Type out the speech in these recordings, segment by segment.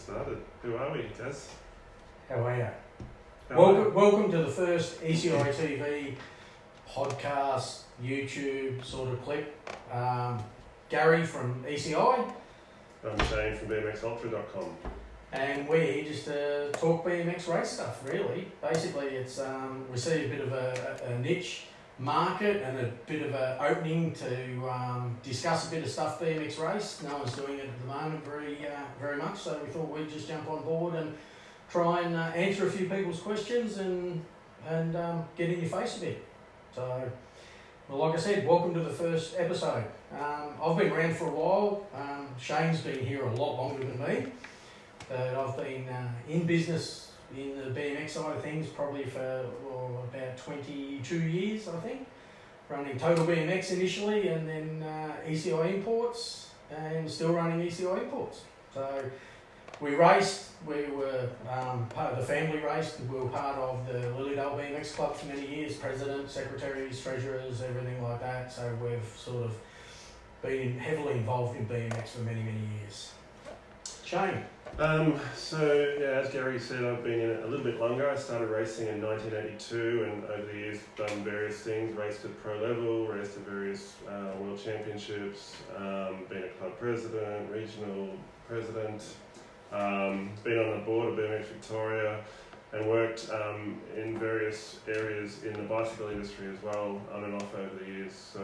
started. Who are we, Gaz? How are you? Welcome to the first ECITV podcast, YouTube sort of clip. Gary from ECI. I'm Shane from BMXultra.com. And we're here just to talk BMX race stuff, really. Basically, it's we see a bit of a niche market and a bit of an opening to discuss a bit of stuff BMX race. No one's doing it at the moment very much, so we thought we'd just jump on board and try and answer a few people's questions and get in your face a bit. So, well, like I said, welcome to the first episode. I've been around for a while. Shane's been here a lot longer than me. I've been in business in the BMX side of things probably for about 22 years, I think. Running Total BMX initially and then ECI Imports and still running ECI Imports. So we raced, we were part of the family race, we were part of the Lilydale BMX Club for many years, president, secretaries, treasurers, everything like that. So we've sort of been heavily involved in BMX for many, many years. Shane? As Gary said, I've been in it a little bit longer. I started racing in 1982 and over the years done various things, raced at pro level, raced at various world championships, been a club president, regional president, been on the board of BMX Victoria and worked in various areas in the bicycle industry as well, on and off over the years. So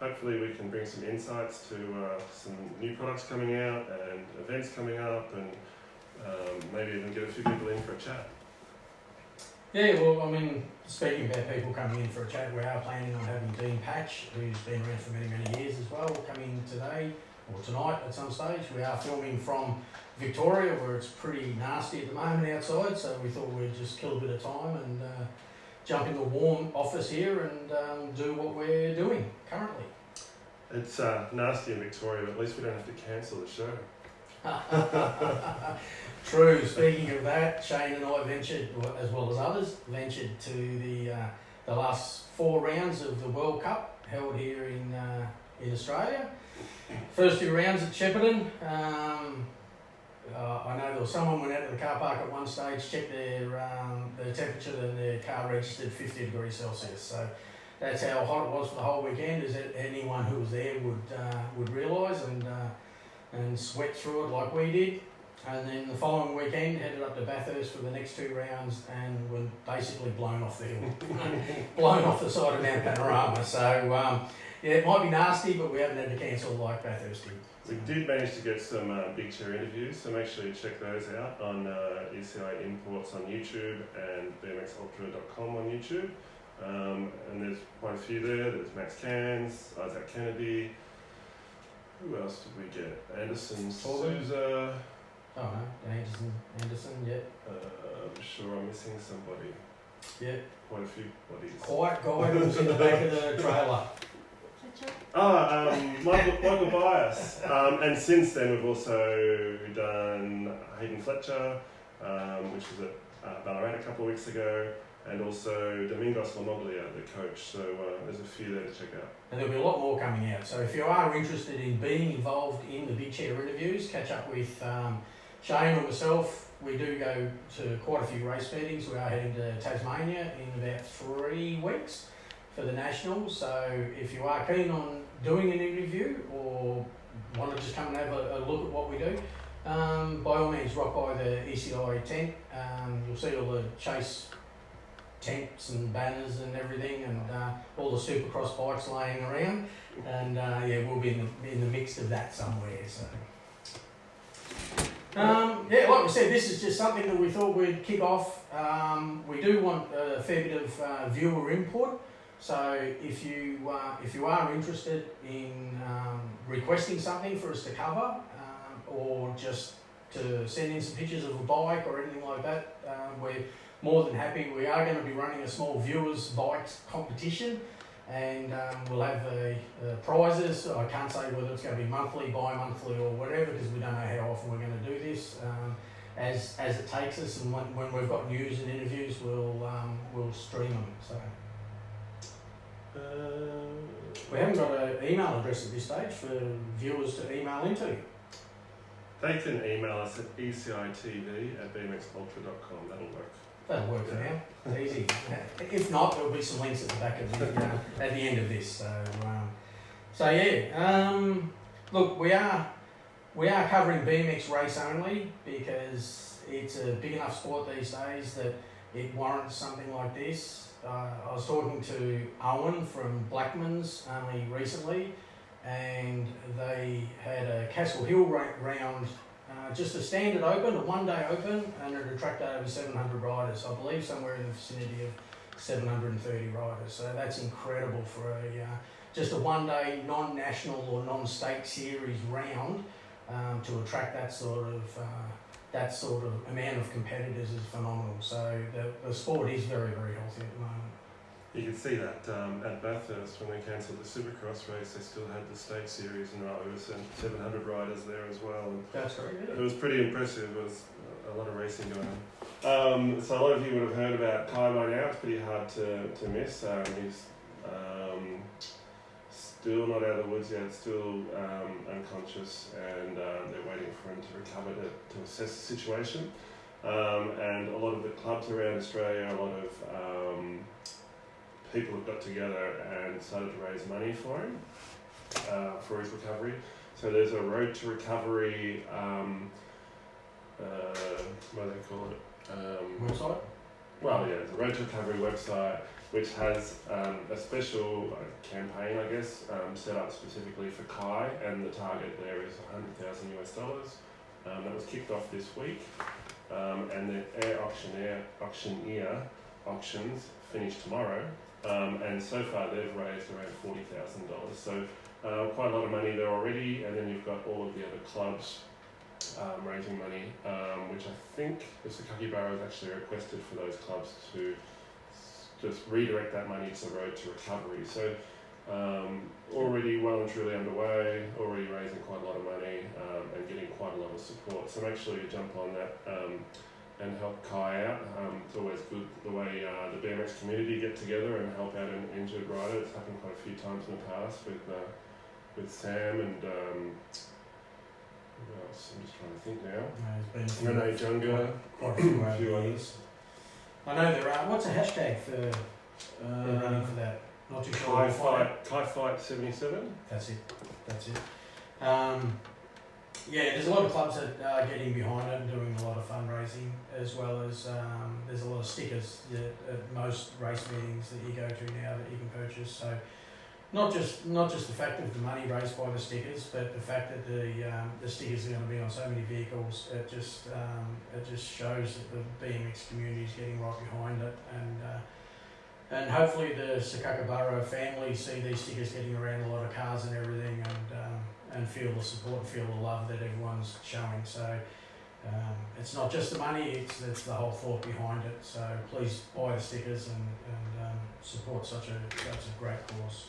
hopefully we can bring some insights to some new products coming out and events coming up and maybe even get a few people in for a chat. Yeah, well, I mean, speaking about people coming in for a chat, we are planning on having Dean Patch, who's been around for many, many years as well, come in today or tonight at some stage. We are filming from Victoria, where it's pretty nasty at the moment outside, so we thought we'd just kill a bit of time and jump in the warm office here and do what we're doing currently. It's nasty in Victoria, but at least we don't have to cancel the show. True. Speaking of that, Shane and I ventured, as well as others, ventured to the last 4 rounds of the World Cup held here in Australia. First 2 rounds at Shepparton. I know there was someone went out to the car park at one stage, checked their temperature, and their car registered 50 degrees Celsius. So that's how hot it was for the whole weekend, as anyone who was there would realise, and sweat through it like we did. And then the following weekend, headed up to Bathurst for the next 2 rounds and were basically blown off the hill, blown off the side of Mount Panorama. So yeah, it might be nasty, but we haven't had to cancel like Bathurst did. We did manage to get some big chair interviews, so make sure you check those out on ECI Imports on YouTube and BMXultra.com on YouTube. And there's quite a few there. There's Max Cairns, Isaac Kennedy. Who else did we get? Anderson Souza. Oh no, Anderson, yeah. I'm sure I'm missing somebody. Yeah. Quite a few bodies. Quiet guy who's in the back of the trailer. Michael Bias. And since then we've also done Hayden Fletcher, which was at Ballarat a couple of weeks ago, and also Domingos Lamoglia, the coach. So there's a few there to check out. And there'll be a lot more coming out. So if you are interested in being involved in the big chair interviews, catch up with Shane or myself. We do go to quite a few race meetings. We are heading to Tasmania in about 3 weeks for the Nationals. So if you are keen on doing an interview or want to just come and have a look at what we do, by all means rock by the ECI tent. You'll see all the chase tents and banners and everything, and all the supercross bikes laying around, and we'll be in the mix of that somewhere. So like we said, this is just something that we thought we'd kick off. We do want a fair bit of viewer input. So if you are interested in requesting something for us to cover, or just to send in some pictures of a bike or anything like that, we're more than happy. We are going to be running a small viewers bikes competition, and we'll have prizes. I can't say whether it's going to be monthly, bi-monthly or whatever, because we don't know how often we're going to do this. As it takes us, and when we've got news and interviews, we'll stream them. So we haven't got an email address at this stage for viewers to email into. They can email us at ECITV@bmxultra.com. That'll work. That'll work for now. Easy. If not, there'll be some links at the back of the at the end of this. So yeah. Look, we are covering BMX race only because it's a big enough sport these days that it warrants something like this. I was talking to Owen from Blackman's only recently, and they had a Castle Hill round, just a standard open, a one-day open, and it attracted over 700 riders. I believe somewhere in the vicinity of 730 riders. So that's incredible for just a one-day non-national or non-state series round to attract that sort of amount of competitors is phenomenal. So the sport is very, very healthy at the moment. You can see that at Bathurst when they cancelled the Supercross race, they still had the state series and there was 700 riders there as well. And that's right. Yeah. It was pretty impressive. It was a lot of racing going on. So a lot of you would have heard about Kai by now. It's pretty hard to miss. He's still not out of the woods yet, still unconscious, and they're waiting for him to recover to assess the situation. And a lot of the clubs around Australia, a lot of people have got together and started to raise money for him, for his recovery. So there's a Road to Recovery, what do they call it? Website? Well, yeah, the Road to Recovery website, which has a special campaign, I guess, set up specifically for Kai, and the target there is $100,000 US. That was kicked off this week, and the air auctioneer auctions finish tomorrow, and so far they've raised around $40,000. So quite a lot of money there already, and then you've got all of the other clubs raising money, which I think the Sakaki Borough has actually requested for those clubs to just redirect that money to Road to Recovery. So already well and truly underway, already raising quite a lot of money and getting quite a lot of support. So make sure you jump on that and help Kai out. It's always good the way the BMX community get together and help out an injured rider. It's happened quite a few times in the past with Sam and who else? I'm just trying to think now. Renee Junga, quite a few others. I know there are. What's a hashtag for running for that? Not too sure. Kai Fight 77. That's it. Yeah, there's a lot of clubs that are getting behind it and doing a lot of fundraising, as well as there's a lot of stickers at most race meetings that you go to now that you can purchase. So not just the fact of the money raised by the stickers, but the fact that the stickers are going to be on so many vehicles. It just shows that the BMX community is getting right behind it, and hopefully the Sakakabara family see these stickers getting around a lot of cars and everything, and feel the support, feel the love that everyone's showing. So it's not just the money; it's the whole thought behind it. So please buy the stickers and support such a great cause.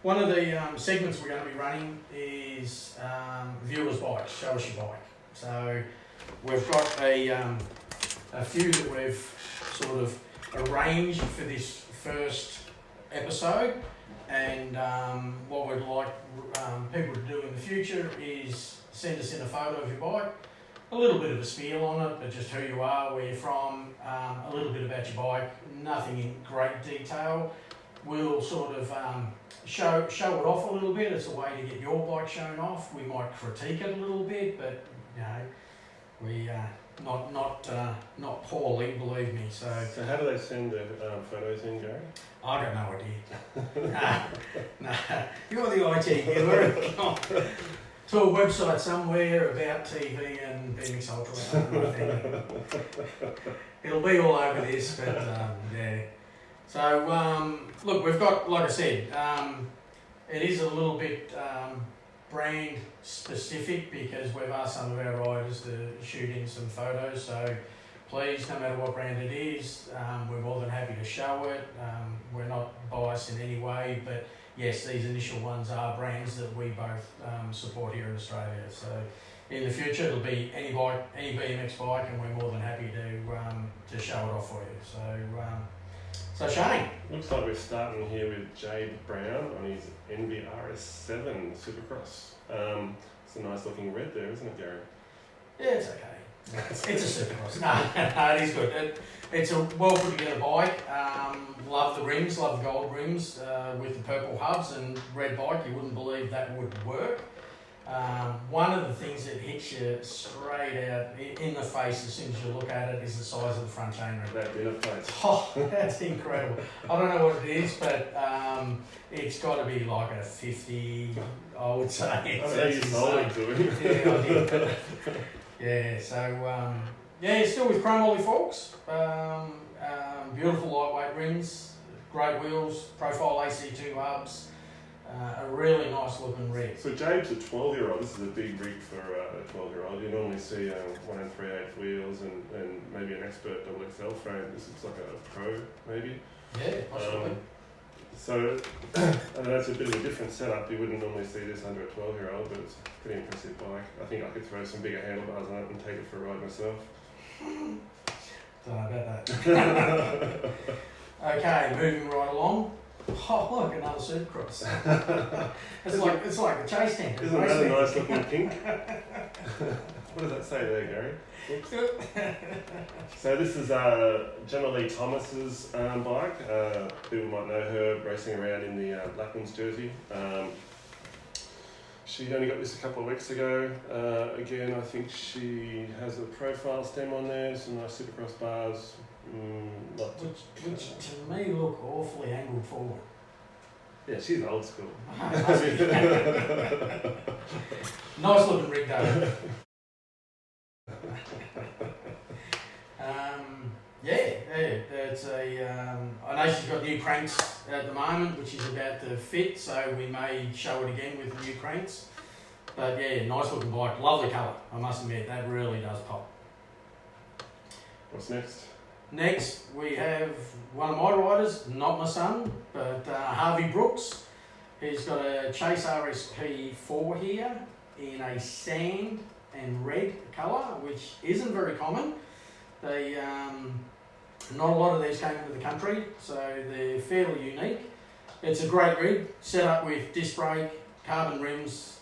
One of the segments we're going to be running is viewers' bikes. Show us your bike. So we've got a few that we've sort of arranged for this first episode, and what we'd like people to do in the future is send us in a photo of your bike, a little bit of a spiel on it, but just who you are, where you're from, a little bit about your bike, nothing in great detail. We'll sort of show it off a little bit. It's a way to get your bike shown off. We might critique it a little bit, but we not poorly, believe me. So how do they send the photos in, Gary? I got no idea. Nah, you're the IT giver. To a website somewhere about TV and BMX Ultra. It'll be all over this, but yeah. So look, we've got, like I said, it is a little bit brand specific because we've asked some of our riders to shoot in some photos. So please, no matter what brand it is, we're more than happy to show it. We're not biased in any way, but yes, these initial ones are brands that we both support here in Australia. So in the future, it'll be any bike, any BMX bike, and we're more than happy to show it off for you. So Shane. Looks like we're starting here with Jade Brown on his NVRS7 Supercross. It's a nice looking red there, isn't it, Gary? Yeah, it's okay. It's a supercross. No, it is good. It's a well put together bike. Love the rims, love the gold rims with the purple hubs and red bike. You wouldn't believe that would work. One of the things that hits you straight out in the face as soon as you look at it is the size of the front chainring. That dinner plate. Oh, that's incredible. I don't know what it is, but it's got to be like a 50, I would say. I don't know, you sold it to me. Yeah, I did. Yeah, so, yeah, still with chrome ollie forks. Beautiful lightweight rims, great wheels, profile AC2 hubs. A really nice looking rig. So James, a 12-year-old, this is a big rig for a 12-year-old. You normally see 1 3/8 wheels and maybe an expert XXL frame. This looks like a pro, maybe. Yeah, possibly. So I know it's a bit of a different setup. You wouldn't normally see this under a 12-year-old, but it's a pretty impressive bike. I think I could throw some bigger handlebars on it and take it for a ride myself. Don't know about that. Okay, moving right along. Oh, look, another supercross. it's like the chase tank. Isn't that a nice looking pink? What does that say there, Gary? Oops. So this is Gemma Lee Thomas's bike. People might know her racing around in the Blackman's jersey. She only got this a couple of weeks ago. Again, I think she has a profile stem on there, some nice supercross bars. Which to me look awfully angled forward. Yeah, she's old school. Nice looking rig though. It's a. I know she's got new cranks at the moment, which is about to fit, so we may show it again with the new cranks. But yeah, nice looking bike, lovely colour. I must admit that really does pop. What's next? Next, we have one of my riders, not my son, but Harvey Brooks. He's got a Chase RSP4 here in a sand and red colour, which isn't very common. They, not a lot of these came into the country, so they're fairly unique. It's a great rig, set up with disc brake, carbon rims,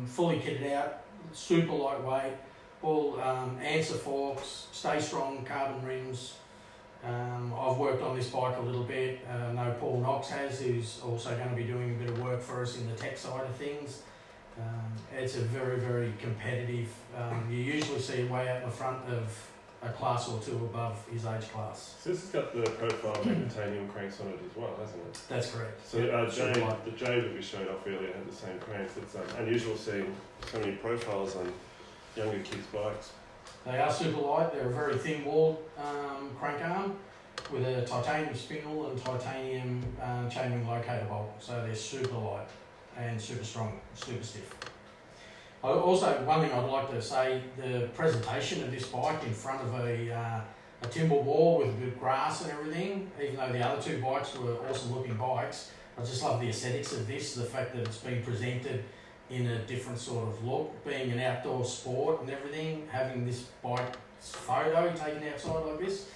fully kitted out, super lightweight. All answer forks, stay strong carbon rims. I've worked on this bike a little bit. I know Paul Knox has, who's also going to be doing a bit of work for us in the tech side of things. It's a very, very competitive. You usually see it way out in the front of a class or two above his age class. So this has got the profile titanium cranks on it as well, hasn't it? That's correct. So the J that we showed off earlier had the same cranks. It's unusual seeing so many profiles on younger kids' bikes. They are super light. They're a very thin walled crank arm with a titanium spindle and titanium chainring locator bolt. So they're super light and super strong, super stiff. Also, one thing I'd like to say, the presentation of this bike in front of a timber wall with a bit of grass and everything, even though the other two bikes were awesome looking bikes, I just love the aesthetics of this, the fact that it's been presented in a different sort of look, being an outdoor sport and everything, having this bike's photo taken outside like this,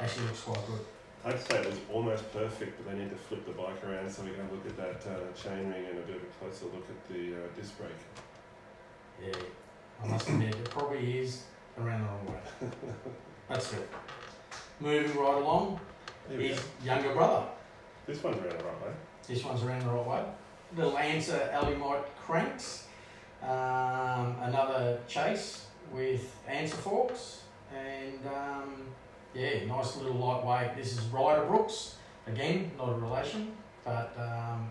actually looks quite good. I'd say it was almost perfect, but they need to flip the bike around so we can have a look at that chainring and a bit of a closer look at the disc brake. Yeah, I must admit, it probably is around the wrong way. That's good. Moving right along, his younger brother. This one's around the right way. This one's around the right way. The Lancer Aluminite cranks. Another Chase with answer forks. And yeah, nice little lightweight. This is Ryder Brooks. Again, not a relation. But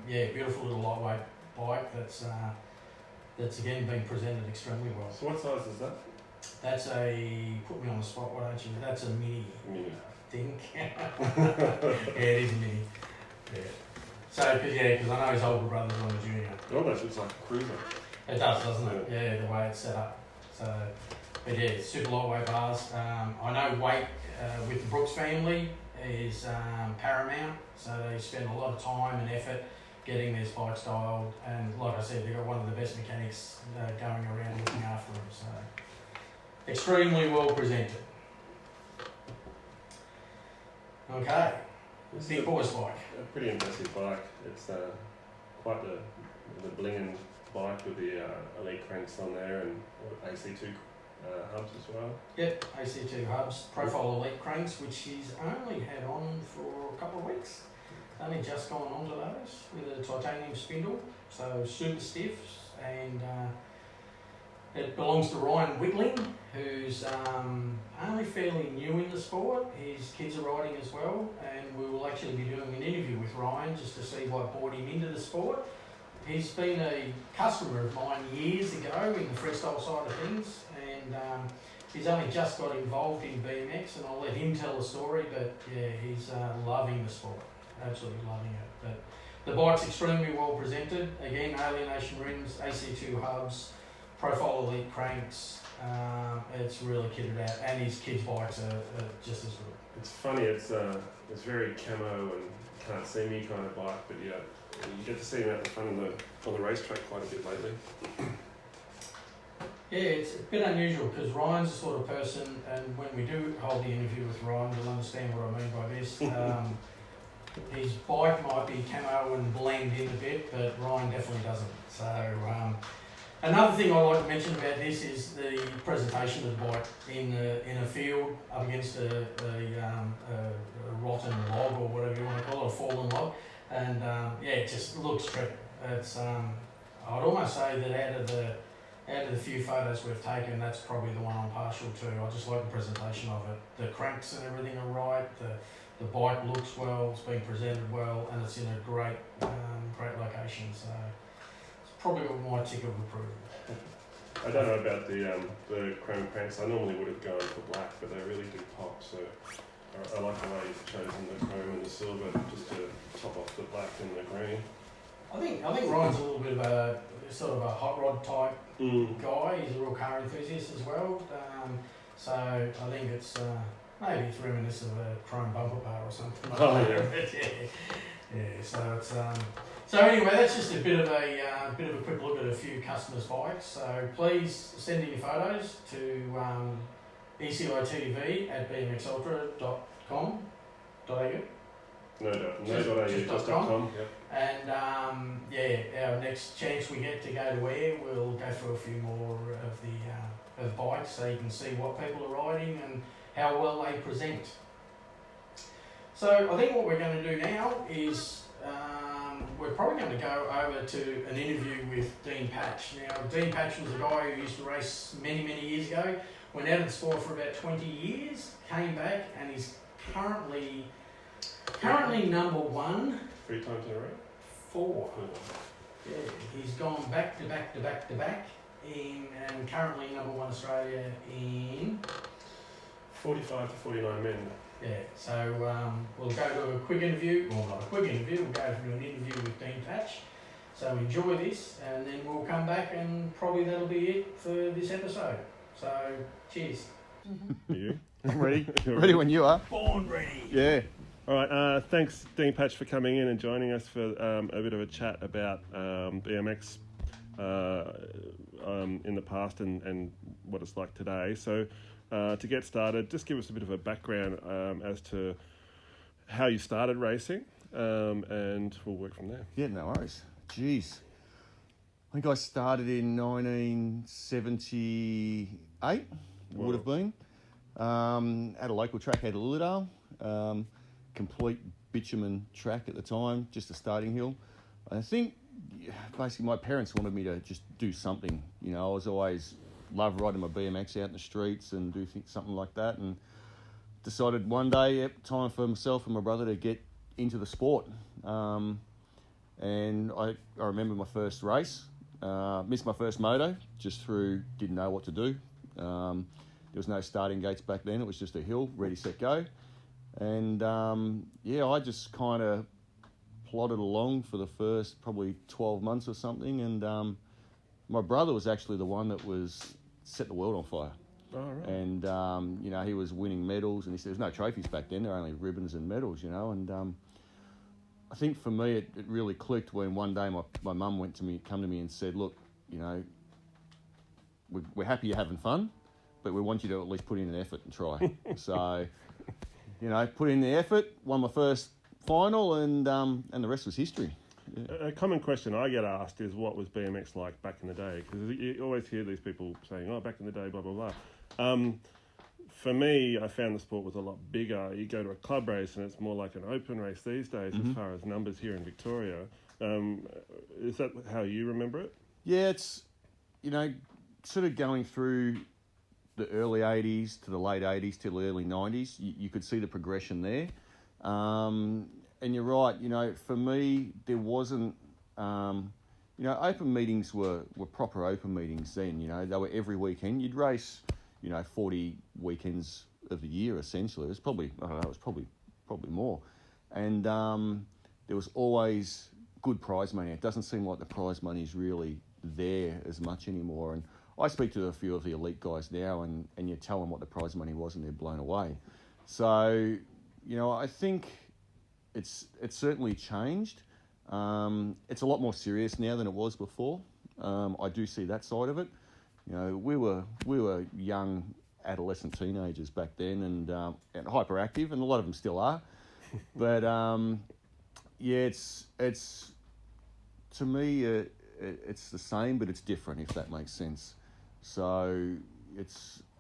yeah, beautiful little lightweight bike that's again been presented extremely well. So what size is that? That's a, put me on the spot, why don't you? That's a mini. Mini. I think. Yeah, it is a mini. Yeah. So, because I know his older brother's on a junior. It almost looks like a cruiser. It does, doesn't it? Yeah, the way it's set up. So, but yeah, super lightweight bars. I know weight with the Brooks family is paramount, so they spend a lot of time and effort getting their bikes dialed, and like I said, they've got one of the best mechanics going around looking after them, so extremely well presented. Okay, big boy's bike. A pretty impressive bike. It's quite the bling and bike with the elite cranks on there and AC2 hubs as well. Yep, AC2 hubs, profile elite cranks, which he's only had on for a couple of weeks. Only just gone on to those with a titanium spindle, so super stiff, and it belongs to Ryan Whitling, who's only fairly new in the sport. His kids are riding as well, and we will actually be doing an interview with Ryan just to see what brought him into the sport. He's been a customer of mine years ago in the freestyle side of things, and he's only just got involved in BMX, and I'll let him tell the story, but yeah, he's loving the sport, absolutely loving it. But the bike's extremely well presented. Again, alienation rims, AC2 hubs, profile elite cranks. It's really kitted out, and his kids' bikes are just as good. It's funny, it's very camo and can't see me kind of bike, but yeah, you get to see him out the front on the racetrack quite a bit lately. Yeah, it's a bit unusual because Ryan's the sort of person, and when we do hold the interview with Ryan, you'll understand what I mean by this. His bike might be camo and blend in a bit, but Ryan definitely doesn't. So another thing I like to mention about this is the presentation of the bike in a field up against a rotten log or whatever you want to call it, a fallen log, and yeah, it just looks tricky. It's I'd almost say that out of the few photos we've taken, that's probably the one I'm partial to. I just like the presentation of it. The cranks and everything are right. The bike looks well. It's been presented well, and it's in a great location. So it's probably got my tick of approval. I don't know about the chrome cranks. I normally would have gone for black, but they really do pop. So I like the way you've chosen the chrome and the silver just to top off the black and the green. I think Ryan's a little bit of a sort of a hot rod type guy. He's a real car enthusiast as well. So I think it's maybe it's reminiscent of a chrome bumper bar or something. Like that. Yeah. So it's so anyway, that's just a bit of a quick look at a few customers' bikes. So please send in your photos to ECITV at bmxultra.com.au. Just .com. Yep. And yeah, our next chance we get to go to air, we'll go through a few more of the bikes so you can see what people are riding and how well they present. So I think what we're going to do now is we're probably going to go over to an interview with Dean Patch. Now, Dean Patch was a guy who used to race many years ago, went out of the sport for about 20 years, came back, and is currently number one. 3 times in a row? 4. Yeah, he's gone back to back, and currently number 1 Australia in 45 to 49 men. Yeah, so we'll go to a quick interview, well not a quick interview, we'll go to an interview with Dean Patch. So enjoy this, and then we'll come back and probably that'll be it for this episode. So cheers. You? I'm ready. Ready when you are. Born ready. Yeah. All right, thanks Dean Patch for coming in and joining us for a bit of a chat about BMX in the past and what it's like today. So to get started, just give us a bit of a background as to how you started racing and we'll work from there. Yeah, no worries. Jeez. I think I started in 1978, it would have been, at a local track at Lilydale. Complete bitumen track at the time, just a starting hill. I think basically my parents wanted me to just do something. You know, I was always loved riding my BMX out in the streets and do something like that, and decided one day, time for myself and my brother to get into the sport. And I remember my first race, missed my first moto, didn't know what to do. There was no starting gates back then, it was just a hill, ready, set, go. And I just kind of plodded along for the first probably 12 months or something, and my brother was actually the one that was set the world on fire. Oh, right. And he was winning medals, and he said there's no trophies back then, there were only ribbons and medals, and I think for me it really clicked when one day my mum come to me and said, look, we're happy you're having fun, but we want you to at least put in an effort and try. So put in the effort, won my first final, and the rest was history. A common question I get asked is, what was BMX like back in the day? Because you always hear these people saying, oh, back in the day, blah, blah, blah. For me, I found the sport was a lot bigger. You go to a club race and it's more like an open race these days as far as numbers here in Victoria. Is that how you remember it? Yeah, it's, sort of going through the early 80s to the late 80s to the early 90s, you could see the progression there. And you're right, for me, there wasn't, open meetings were proper open meetings then, they were every weekend. You'd race, 40 weekends of the year, essentially. It was probably, probably more. And there was always good prize money. It doesn't seem like the prize money is really there as much anymore. And I speak to a few of the elite guys now, and you tell them what the prize money was, and they're blown away. So, I think it's certainly changed. It's a lot more serious now than it was before. I do see that side of it. We were young adolescent teenagers back then, and hyperactive, and a lot of them still are. But it's to me it's the same, but it's different, if that makes sense. So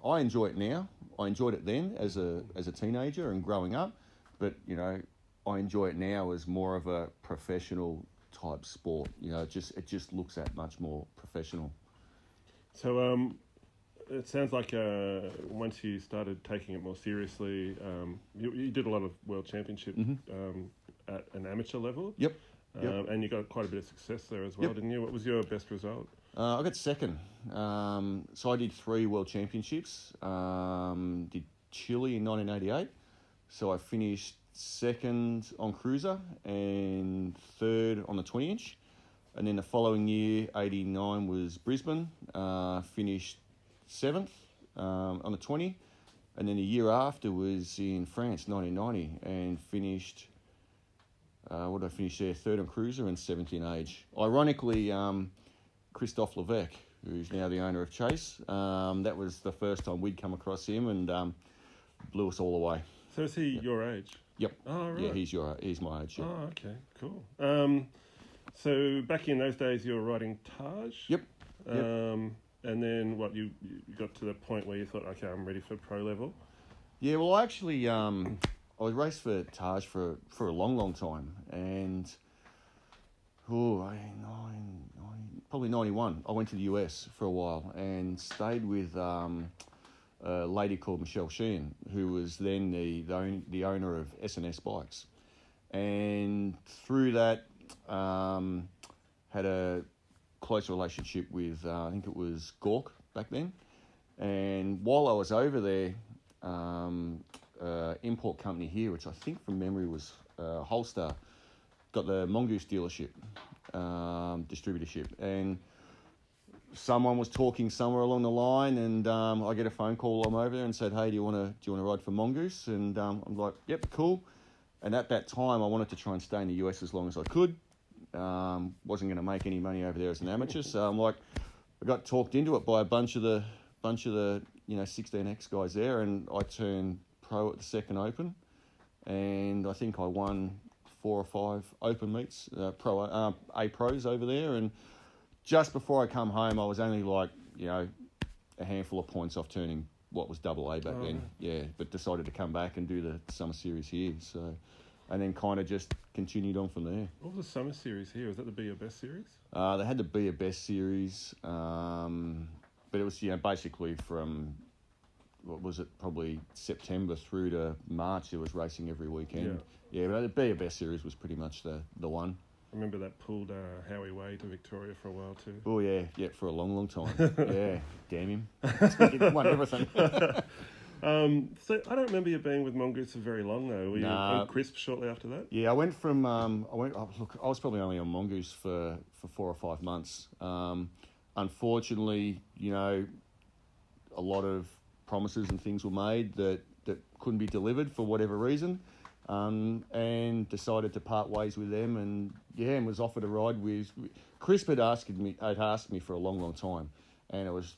I enjoy it now. I enjoyed it then as a teenager and growing up, but I enjoy it now as more of a professional type sport. It just looks at much more professional. So it sounds like once you started taking it more seriously, you did a lot of world championship at an amateur level. Yep. And you got quite a bit of success there as well, didn't you? What was your best result? I got second. So I did 3 world championships. Did Chile in 1988. So I finished second on cruiser and third on the 20-inch. And then the following year, 89, was Brisbane. Finished 7th on the 20. And then the year after was in France, 1990, and finished... what did I finish there? 3rd on cruiser and 7th in age. Ironically, Christophe Levesque, who's now the owner of Chase, that was the first time we'd come across him, and blew us all away. So is he your age? Yep. Oh, right. Yeah, he's my age. Yep. Oh, okay, cool. So back in those days, you were riding Taj? Yep. And then what, you got to the point where you thought, okay, I'm ready for pro level? Yeah, well, actually, I raced for Taj for a long time, and probably 91. I went to the US for a while and stayed with a lady called Michelle Sheehan, who was then the owner of S&S Bikes, and through that had a close relationship with I think it was Gork back then. And while I was over there, import company here, which I think from memory was Holstar, got the Mongoose dealership, distributorship, and someone was talking somewhere along the line, and I get a phone call. I'm over there and said, "Hey, do you want to ride for Mongoose?" And I'm like, "Yep, cool." And at that time, I wanted to try and stay in the US as long as I could. Wasn't going to make any money over there as an amateur, so I'm like, I got talked into it by a bunch of the 16X guys there, and I turned pro at the second Open, and I think I won 4 or 5 Open meets, A pros over there, and just before I come home, I was only like, a handful of points off turning what was double A back then. Yeah, but decided to come back and do the Summer Series here, so, and then kind of just continued on from there. What was the Summer Series here? Was that the Be Your Best series? They had the Be Your Best series, but it was basically from, what was it, probably September through to March. It was racing every weekend. Yeah, but the Be Your Best series was pretty much the one. I remember that pulled Howie Way to Victoria for a while too. Oh yeah, for a long time. Yeah, damn him. He won everything. So I don't remember you being with Mongoose for very long though. Were you on Crisp shortly after that? Yeah, I went from I was probably only on Mongoose for 4 or 5 months. Unfortunately, a lot of promises and things were made that couldn't be delivered for whatever reason. And decided to part ways with them, and was offered a ride with Crisp. Had asked me for a long time, and it was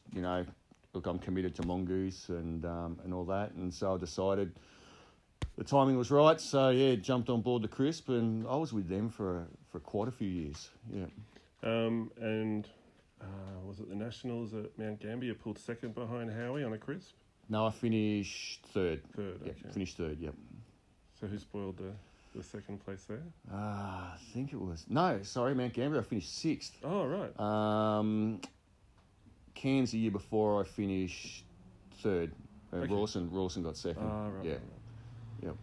look, I'm committed to Mongoose and all that, and so I decided the timing was right. So yeah, jumped on board the Crisp, and I was with them for quite a few years. Yeah. And was it the Nationals at Mount Gambier pulled second behind Howie on a Crisp? No, I finished third. Third, Yep, okay. finished third. Yep. So who spoiled the second place there? I think it was Mount Gambier. I finished sixth. Oh, right. Cairns the year before I finished third. Okay. Rawson got second. Oh, right. Yeah. Right.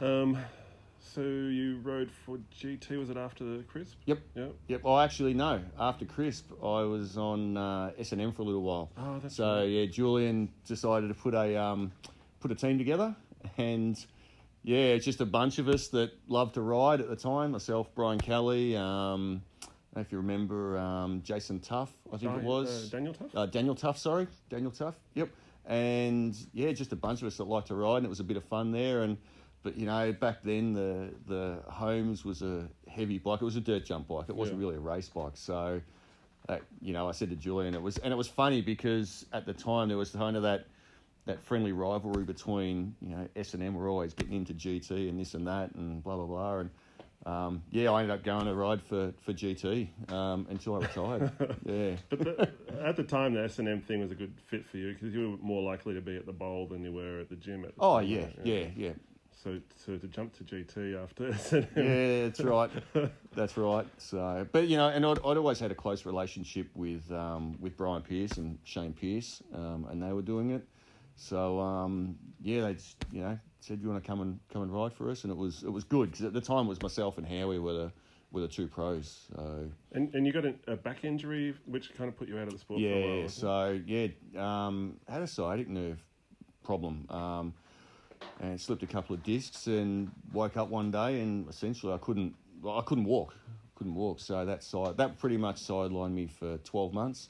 Yep. So you rode for GT, was it after the Crisp? Yep. Yep. Yep. Oh, actually, no. After Crisp, I was on S&M for a little while. Oh, that's so right. yeah, Julian decided to put a team together, and yeah, it's just a bunch of us that loved to ride at the time. Myself, Brian Kelly. I don't know if you remember Jason Tuff. I think it was Daniel Tuff. Daniel Tuff. Yep. And yeah, just a bunch of us that liked to ride, and it was a bit of fun there. But you know, back then the Holmes was a heavy bike. It was a dirt jump bike. It wasn't really a race bike. So, you know, I said to Julian, it was funny because at the time there was kind of that friendly rivalry between, you know, S&M were always getting into GT and this and that and blah blah blah. And yeah, I ended up going to ride for GT until I retired. Yeah. But at the time, the S&M thing was a good fit for you because you were more likely to be at the bowl than you were at the gym. At the time, yeah. So to jump to GT after S&M. Yeah, that's right. That's right. So, but you know, and I'd always had a close relationship with Brian Pearce and Shane Pearce, and they were doing it. So yeah, they just, you know, said, "You want to come and ride for us?" And it was good because at the time it was myself and Howie were the two pros. So and you got a back injury which kind of put you out of the sport for a while. Yeah. So yeah, had a sciatic nerve problem. And slipped a couple of discs and woke up one day and essentially I couldn't walk. So that pretty much sidelined me for 12 months.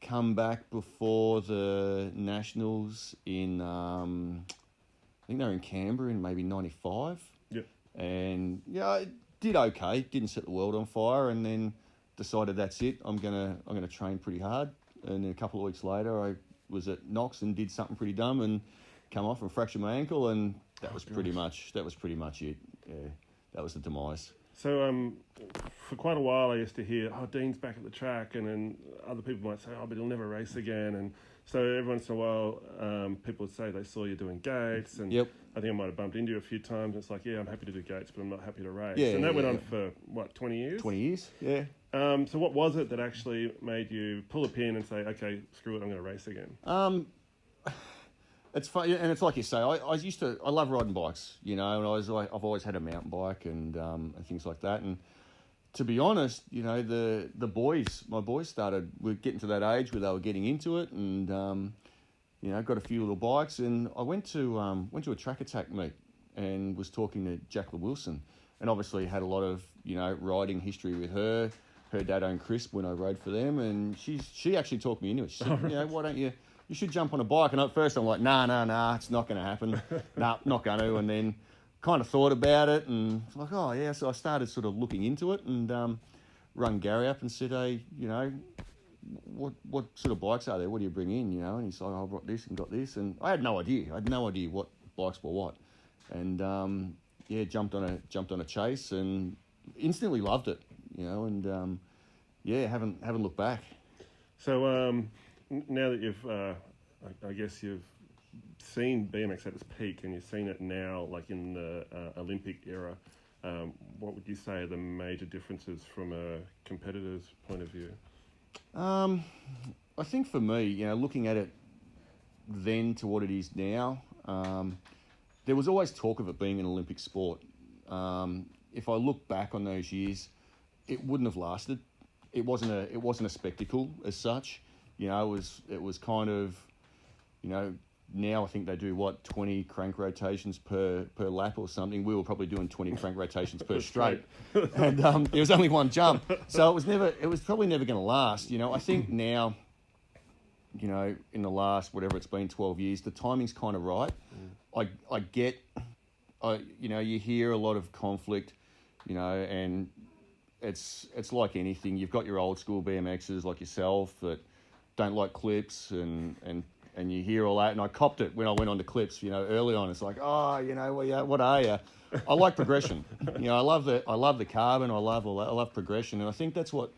Come back before the Nationals in, I think they were in Canberra in maybe 95. Yep. And yeah, I did okay. Didn't set the world on fire, and then decided that's it. I'm gonna train pretty hard. And then a couple of weeks later, I was at Knox and did something pretty dumb and come off and fractured my ankle, and that was pretty much it. Yeah, that was the demise. So for quite a while I used to hear, "Oh, Dean's back at the track," and then other people might say, "Oh, but he'll never race again." And so every once in a while people would say they saw you doing gates, and Yep. I think I might have bumped into you a few times. It's like, yeah, I'm happy to do gates, but I'm not happy to race. Yeah, and that went on yeah. for what, 20 years? 20 years, yeah. So what was it that actually made you pull a pin and say, "Okay, screw it, I'm going to race again"? It's funny, and it's like you say. I love riding bikes, you know, and I've always had a mountain bike and things like that. And to be honest, you know, my boys were getting to that age where they were getting into it, and you know, got a few little bikes. And I went to a track attack meet and was talking to Jacqueline Wilson, and obviously had a lot of, you know, riding history with her. Her dad owned Crisp when I rode for them, and she actually talked me into it. She said, you know, why don't you? You should jump on a bike. And at first I'm like, nah, it's not going to happen. Nah, not going to. And then kind of thought about it and like, oh yeah. So I started sort of looking into it and rung Gary up and said, hey, you know, what sort of bikes are there? What do you bring in? You know, and he's like, oh, I've got this and got this. And I had no idea. What bikes were what. And yeah, jumped on a chase and instantly loved it. You know, and yeah, haven't looked back. So now that you've, I guess you've seen BMX at its peak and you've seen it now, like in the Olympic era, what would you say are the major differences from a competitor's point of view? I think for me, you know, looking at it then to what it is now, there was always talk of it being an Olympic sport. If I look back on those years, it wouldn't have lasted. It wasn't a spectacle as such. You know, it was kind of, you know, now I think they do 20 crank rotations per lap or something. We were probably doing 20 crank rotations per straight, and there was only one jump, so it was probably never going to last. You know, I think now, you know, in the last whatever it's been 12 years, the timing's kind of right. I get, you know, you hear a lot of conflict, you know, and it's like anything. You've got your old school BMXers like yourself that don't like clips and and you hear all that, and I copped it when I went on the clips, early on. It's like, oh, what are you? I like progression. I love the carbon. I love all that. I love progression, and I think that's what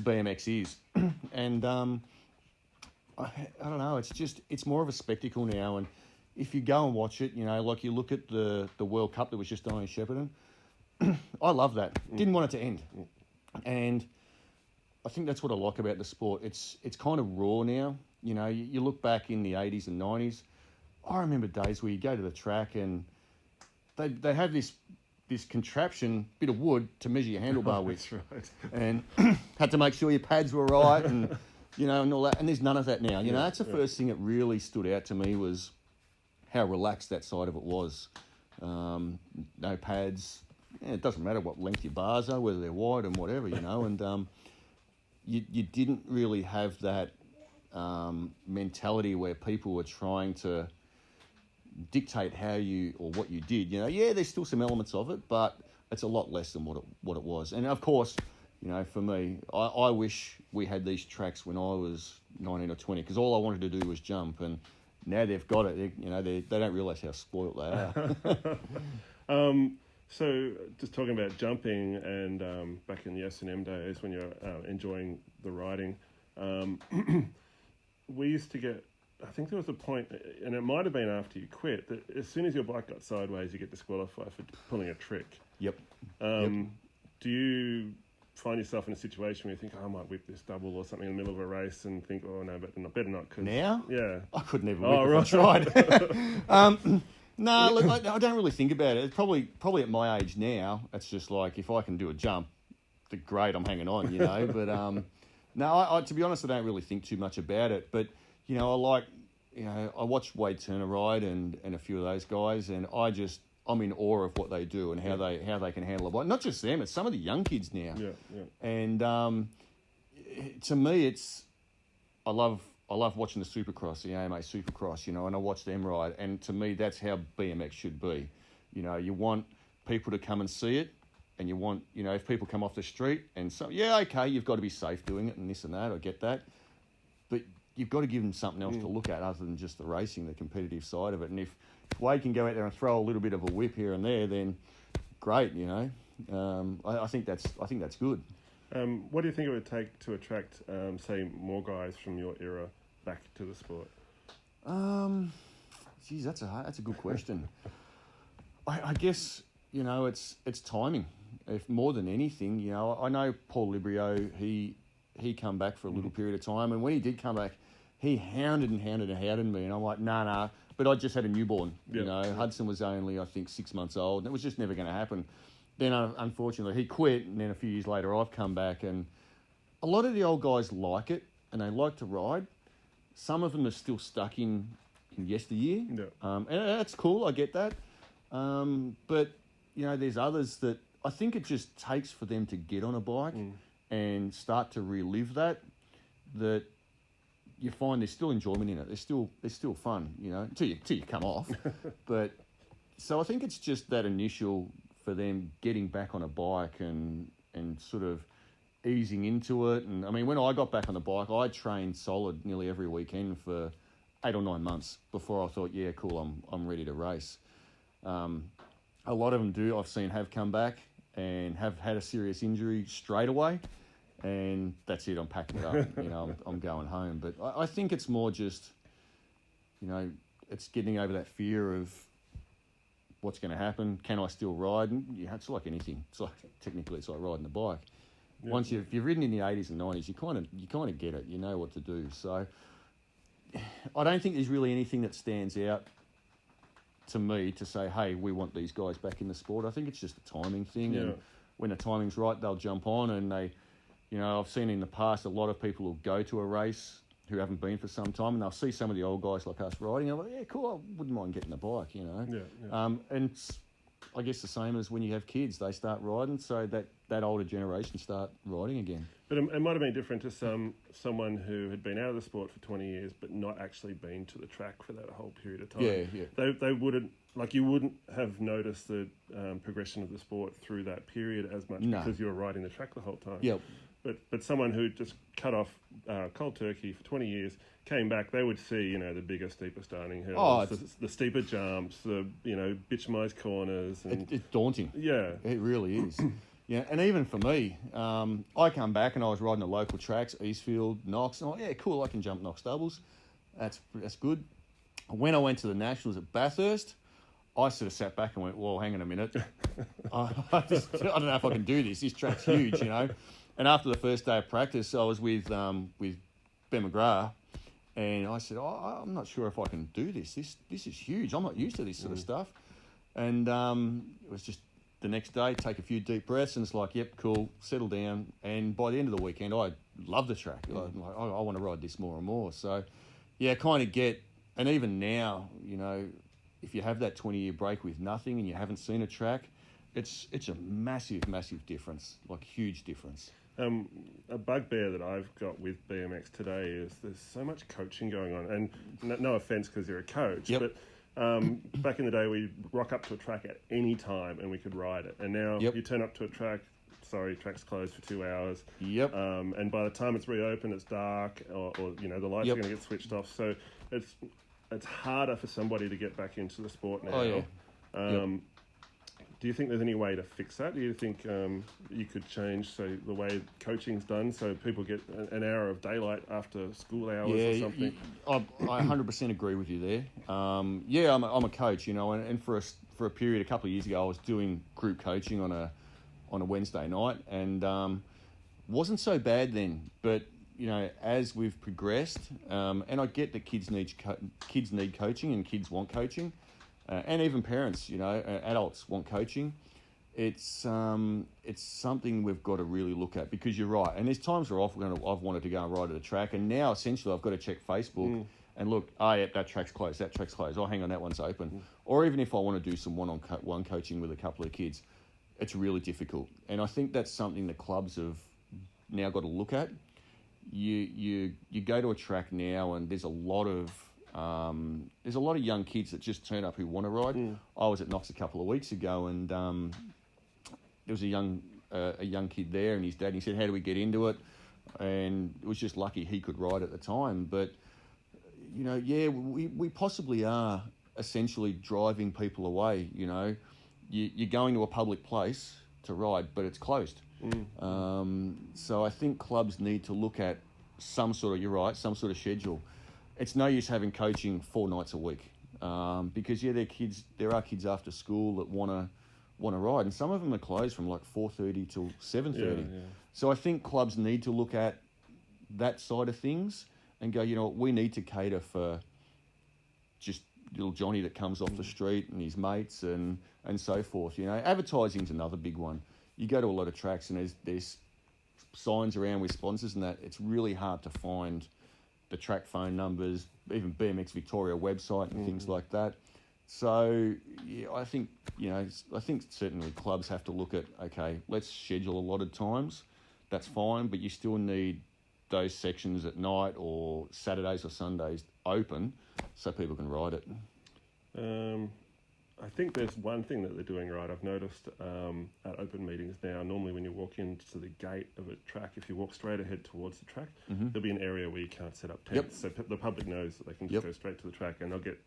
BMX is. And I don't know. It's more of a spectacle now. And if you go and watch it, like you look at the World Cup that was just on in Shepparton, I love that. Didn't want it to end, and I think that's what I like about the sport. It's kind of raw now. You look back in the 80s and 90s. I remember days where you go to the track and they have this contraption, bit of wood, to measure your handlebar with. That's right. And had to make sure your pads were right and, and all that. And there's none of that now. That's the first thing that really stood out to me was how relaxed that side of it was. No pads. It doesn't matter what length your bars are, whether they're wide and whatever, and you didn't really have that mentality where people were trying to dictate how you or what you did. There's still some elements of it, but it's a lot less than what it was. And of course, for me, I wish we had these tracks when I was 19 or 20, because all I wanted to do was jump, and now they've got it. They don't realise how spoilt they are. So, just talking about jumping and back in the S&M days when you're enjoying the riding, we used to get, I think there was a point, and it might have been after you quit, that as soon as your bike got sideways, you get disqualified for pulling a trick. Yep. Do you find yourself in a situation where you think, I might whip this double or something in the middle of a race and think, oh, no, but better not? Cause, now? Yeah. I could never whip if I tried. No, look, I don't really think about it. It's probably at my age now, it's just like, if I can do a jump, great, I'm hanging on, But no, I to be honest, I don't really think too much about it. But I like, I watch Wade Turner ride and a few of those guys, and I'm in awe of what they do and how they can handle a bike. Not just them, it's some of the young kids now. Yeah. And to me, I love watching the Supercross, the AMA Supercross, and I watch them ride. And to me, that's how BMX should be. You want people to come and see it, and you want, if people come off the street and okay, you've got to be safe doing it and this and that, I get that. But you've got to give them something else to look at other than just the racing, the competitive side of it. And if Wade can go out there and throw a little bit of a whip here and there, then great, I think that's good. What do you think it would take to attract, say, more guys from your era back to the sport? That's a good question. I guess it's timing. If more than anything, I know Paul Librio. He come back for a little period of time, and when he did come back, he hounded me, and I'm like, nah. But I just had a newborn. Yep. Hudson was only, I think, 6 months old, and it was just never going to happen. Then, unfortunately, he quit, and then a few years later, I've come back, and a lot of the old guys like it, and they like to ride. Some of them are still stuck in yesteryear, and that's cool. I get that, but there's others that I think it just takes for them to get on a bike and start to relive that you find there's still enjoyment in it. There's still fun, until you come off. But so I think it's just that initial for them getting back on a bike and sort of easing into it. And I mean, when I got back on the bike, I trained solid nearly every weekend for 8 or 9 months before I thought, yeah, cool, I'm ready to race. A lot of them I've seen have come back and have had a serious injury straight away, and that's it, I'm packing it up, I'm going home. But I think it's more just, it's getting over that fear of what's going to happen. Can I still ride? And it's like anything. Technically it's like riding a bike. Yeah. Once if you've ridden in the 80s and 90s, you kind of get it. You know what to do. So I don't think there's really anything that stands out to me to say, hey, we want these guys back in the sport. I think it's just a timing thing. Yeah. And when the timing's right, they'll jump on. And they, I've seen in the past a lot of people will go to a race who haven't been for some time, and they'll see some of the old guys like us riding, and they're like, yeah, cool, I wouldn't mind getting a bike, Yeah. And I guess the same as when you have kids, they start riding, so that older generation start riding again. But it might have been different to someone who had been out of the sport for 20 years but not actually been to the track for that whole period of time. Yeah. They wouldn't, you wouldn't have noticed the progression of the sport through that period as much because you were riding the track the whole time. Yep. but someone who just cut off cold turkey for 20 years came back, they would see the bigger, steeper starting hills, the steeper jumps, the bitumised corners, and it's daunting. Yeah, it really is. Yeah, and even for me, I come back and I was riding the local tracks, Eastfield, Knox, and yeah, cool, I can jump Knox doubles. That's good. When I went to the Nationals at Bathurst, I sort of sat back and went, "Well, hang on a minute, I don't know if I can do this. This track's huge, And after the first day of practice, I was with Ben McGrath, and I said, "I'm not sure if I can do this. This is huge. I'm not used to this sort of stuff." And it was just the next day, take a few deep breaths, and it's like, "Yep, cool, settle down." And by the end of the weekend, I loved the track. I'm like, I want to ride this more and more. So, yeah, kind of get, and even now, if you have that 20-year break with nothing and you haven't seen a track, it's a massive, massive difference, like huge difference. A bugbear that I've got with BMX today is there's so much coaching going on, and no offence because you're a coach, but back in the day we rock up to a track at any time and we could ride it, and now you turn up to a track, track's closed for 2 hours, and by the time it's reopened it's dark, or the lights are going to get switched off, so it's harder for somebody to get back into the sport now. Do you think there's any way to fix that? Do you think you could change the way coaching's done so people get an hour of daylight after school hours or something? I 100% agree with you there. I'm a coach, and for a period a couple of years ago I was doing group coaching on a Wednesday night, and wasn't so bad then, but as we've progressed, and I get that kids need coaching and kids want coaching. And even parents, adults want coaching. It's something we've got to really look at, because you're right. And there's times where I've wanted to go and ride at a track, and now essentially I've got to check Facebook and look. That track's closed. That track's closed. Oh, hang on, that one's open. Or even if I want to do some one-on-one coaching with a couple of kids, it's really difficult. And I think that's something the clubs have now got to look at. You go to a track now, and there's a lot of young kids that just turn up who want to ride. I was at Knox a couple of weeks ago, and there was a young kid there, and his dad. And he said, "How do we get into it?" And it was just lucky he could ride at the time. But we possibly are essentially driving people away. You're going to a public place to ride, but it's closed. So I think clubs need to look at some sort of schedule. It's no use having coaching 4 nights a week, because there are kids after school that want to ride, and some of them are closed from like 4:30 till 7:30. So I think clubs need to look at that side of things and go, we need to cater for just little Johnny that comes off the street and his mates and so forth. Advertising's another big one. You go to a lot of tracks and there's signs around with sponsors and that. It's really hard to find the track phone numbers, even BMX Victoria website and things like that. So I think certainly clubs have to look at, okay, let's schedule allotted times. That's fine, but you still need those sections at night or Saturdays or Sundays open so people can ride it. I think there's one thing that they're doing right. I've noticed at open meetings now, normally when you walk into the gate of a track, if you walk straight ahead towards the track, there'll be an area where you can't set up tents. So the public knows that they can just go straight to the track, and they'll get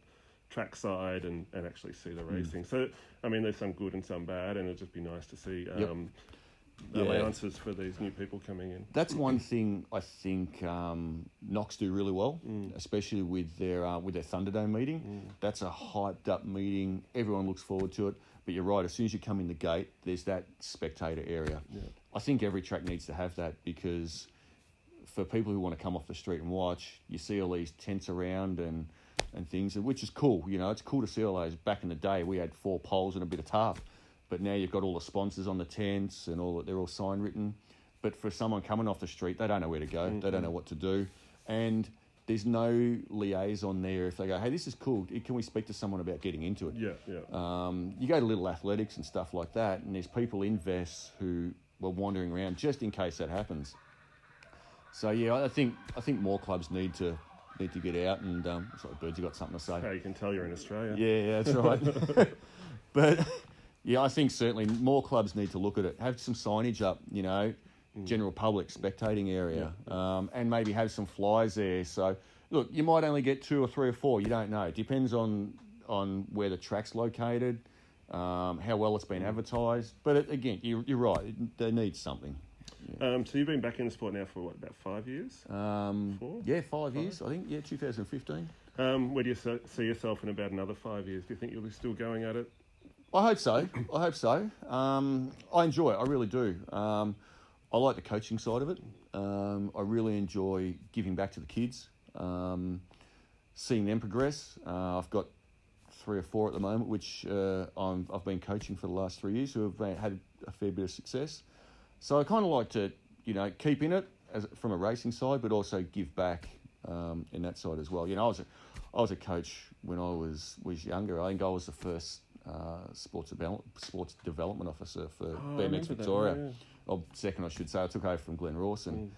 trackside and actually see the racing. So, there's some good and some bad, and it'd just be nice to see allowances for these new people coming in. That's one thing I think Knox do really well, especially with their Thunderdome meeting. That's a hyped up meeting. Everyone looks forward to it. But you're right, as soon as you come in the gate, there's that spectator area. I think every track needs to have that, because for people who want to come off the street and watch, you see all these tents around and things, which is cool. It's cool to see all those. Back in the day, we had 4 poles and a bit of tarp. But now you've got all the sponsors on the tents and they're all sign written. But for someone coming off the street, they don't know where to go. They don't know what to do. And there's no liaison there if they go, hey, this is cool. Can we speak to someone about getting into it? You go to Little Athletics and stuff like that, and there's people in vests who were wandering around just in case that happens. So, I think more clubs need to get out and... sorry, Birds, you got something to say? Hey, you can tell you're in Australia. Yeah, that's right. But... I think certainly more clubs need to look at it. Have some signage up, general public spectating area, and maybe have some flyers there. So, look, you might only get 2 or 3 or 4. You don't know. It depends on where the track's located, how well it's been advertised. But again, you're right. They need something. So you've been back in the sport now for what, about 5 years? 4? Yeah, 5 years. I think. Yeah, 2015. Where do you see yourself in about another 5 years? Do you think you'll be still going at it? I hope so. I enjoy it. I really do. I like the coaching side of it. I really enjoy giving back to the kids, seeing them progress. I've got 3 or 4 at the moment, which I've been coaching for the last 3 years, who have had a fair bit of success. So I kind of like to, keep in it from a racing side, but also give back in that side as well. I was a coach when I was younger. I think I was the first sports development officer for BMX Victoria. That, yeah. Or second, I should say. I took over from Glenn Rawson.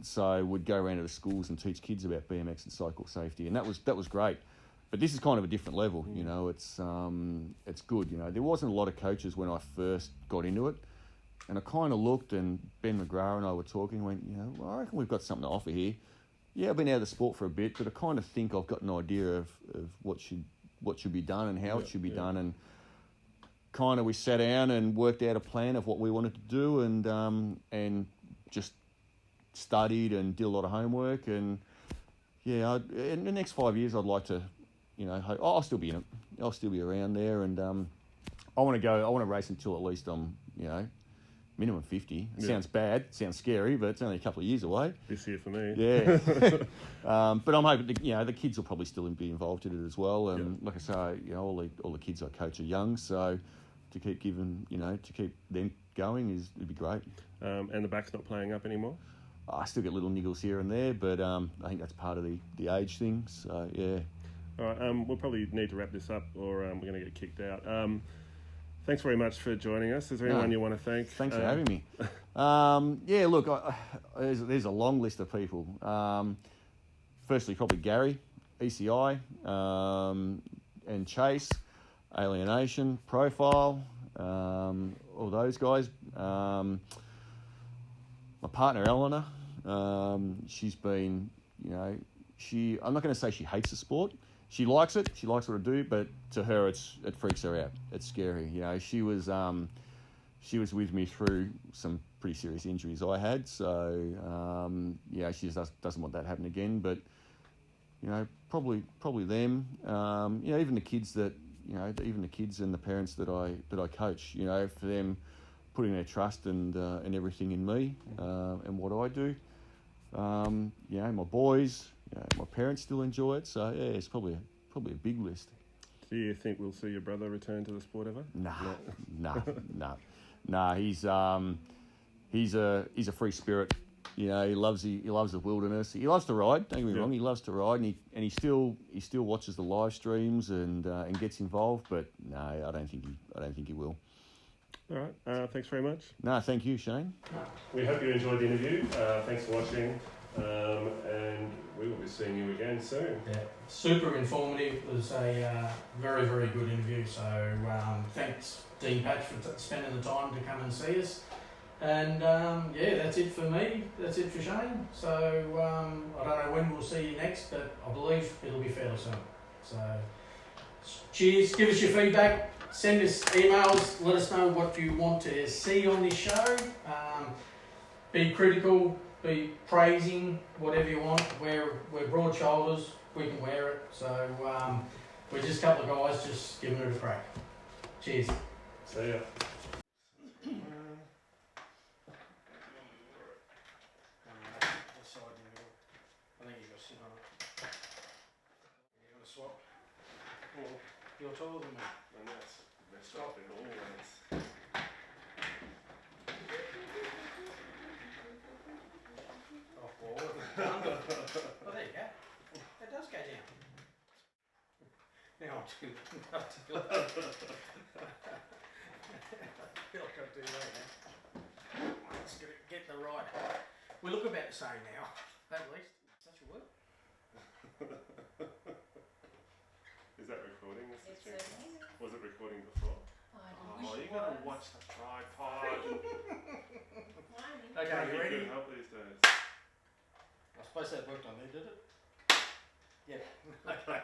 So I would go around to the schools and teach kids about BMX and cycle safety, and that was great. But this is kind of a different level. It's good. There wasn't a lot of coaches when I first got into it, and I kind of looked, and Ben McGrath and I were talking. Went, well, I reckon we've got something to offer here. Yeah, I've been out of the sport for a bit, but I kind of think I've got an idea of what should be done and how it should be done, and kind of we sat down and worked out a plan of what we wanted to do, and just studied and did a lot of homework, and in the next 5 years I'd like to, I'll still be in it. I'll still be around there, and I want to race until at least I'm, minimum 50. It sounds bad, sounds scary, but it's only a couple of years away. This year for me. Yeah. But I'm hoping, the kids will probably still be involved in it as well. And like I say, all the kids I coach are young, so to keep giving, to keep them going it'd be great. And the back's not playing up anymore? I still get little niggles here and there, but I think that's part of the age thing. So yeah. All right. We'll probably need to wrap this up, or we're going to get kicked out. Thanks very much for joining us. Is there anyone you want to thank? Thanks for having me. Look, there's a long list of people. Firstly, probably Gary, ECI, and Chase, Alienation, Profile, all those guys. My partner, Eleanor, she's been, I'm not going to say she hates the sport. She likes it. She likes what I do, but to her, it freaks her out. It's scary. She was with me through some pretty serious injuries I had. So she just doesn't want that to happen again. But probably them. Even the kids even the kids and the parents that I coach. For them putting their trust and everything in me and what I do. My boys. My parents still enjoy it, so it's probably a big list. Do you think we'll see your brother return to the sport ever? Nah. He's a free spirit. He loves the wilderness. He loves to ride. Don't get me wrong. He loves to ride, and he still watches the live streams and gets involved. But no, I don't think he will. All right. Thanks very much. No, thank you, Shane. We hope you enjoyed the interview. Thanks for watching. And we will be seeing you again soon. Yeah, super informative. It was a very, very good interview. So thanks, Dean Patch, for spending the time to come and see us. And that's it for me. That's it for Shane. So I don't know when we'll see you next, but I believe it'll be fairly soon. So cheers. Give us your feedback. Send us emails. Let us know what you want to see on this show. Be critical. Be praising, whatever you want. We're broad shoulders, we can wear it. So we're just a couple of guys just giving it a crack. Cheers. See ya. You're taller than me. And that's stopping always. Well, there you go. It does go down. Now I'm too I feel like I'll do that now. Let's get the right height. We look about the same now, at least. Such a word. Is that recording? It certainly is. Was it recording before? I Oh, you gotta watch the tripod. Okay, you ready? Good help these days. I suppose that worked on me, did it? Yeah. Okay.